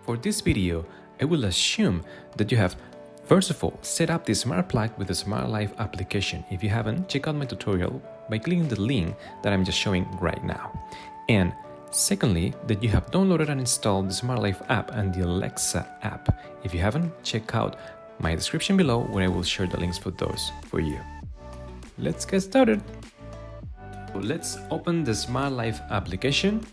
For this video, I will assume that you have, first of all, set up the smart plug with the Smart Life application. If you haven't, check out my tutorial by clicking the link that I'm just showing right now. And secondly, that you have downloaded and installed the Smart Life app and the Alexa app. If you haven't, check out my description below where I will share the links for those for you. Let's get started. Let's open the Smart Life application.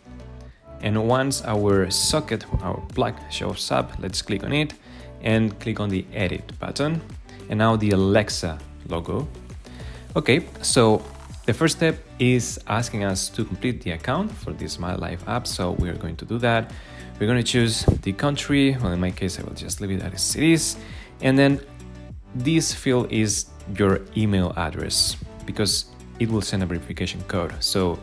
And once our socket, our plug shows up, let's click on it and click on the edit button. And now the Alexa logo. Okay, so the first step is asking us to complete the account for the Smart Life app. So we are going to do that. We're going to choose the country. Well, in my case, I will just leave it as it is. And then this field is your email address because it will send a verification code. So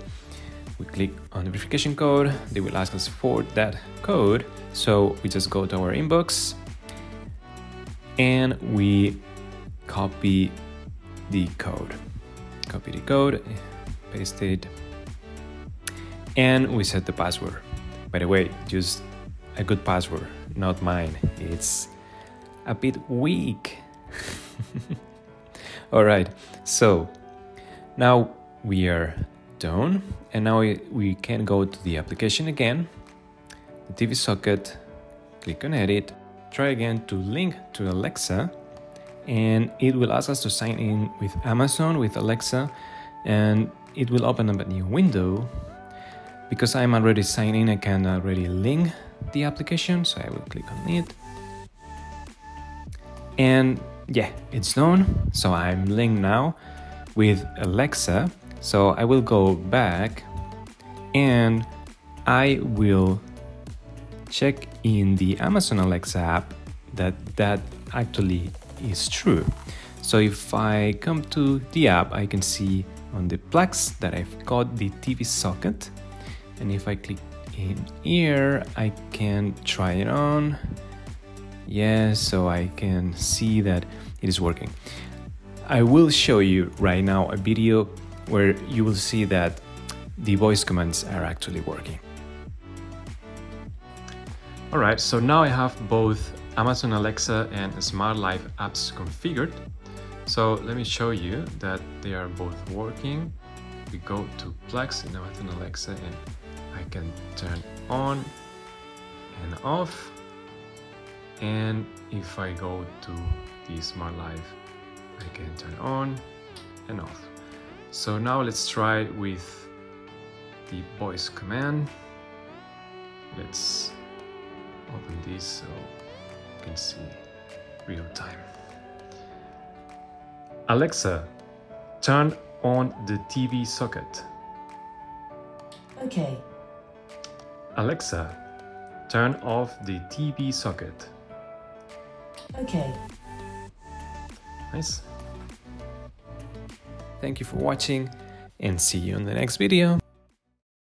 we click on the verification code, they will ask us for that code. So we just go to our inbox and we copy the code. Copy the code, paste it, and we set the password. By the way, just a good password, not mine. It's a bit weak. All right, so now we are done, and now we can go to the application again, the TV socket, click on edit, try again to link to Alexa, and it will ask us to sign in with Amazon, with Alexa, and it will open up a new window. Because I'm already signed in, I can already link the application, so I will click on it. And yeah, it's done. So I'm linked now with Alexa. So I will go back and I will check in the Amazon Alexa app that actually is true. So if I come to the app, I can see on the plugs that I've got the TV socket. And if I click in here, I can try it on. Yes, so I can see that it is working. I will show you right now a video where you will see that the voice commands are actually working. All right, so now I have both Amazon Alexa and Smart Life apps configured. So let me show you that they are both working. We go to plugs in Amazon Alexa and I can turn on and off. And if I go to the Smart Life, I can turn on and off. So now let's try with the voice command. Let's open this so you can see real time. Alexa, turn on the TV socket. Okay. Alexa, turn off the TV socket. Okay. Nice. Thank you for watching and see you in the next video.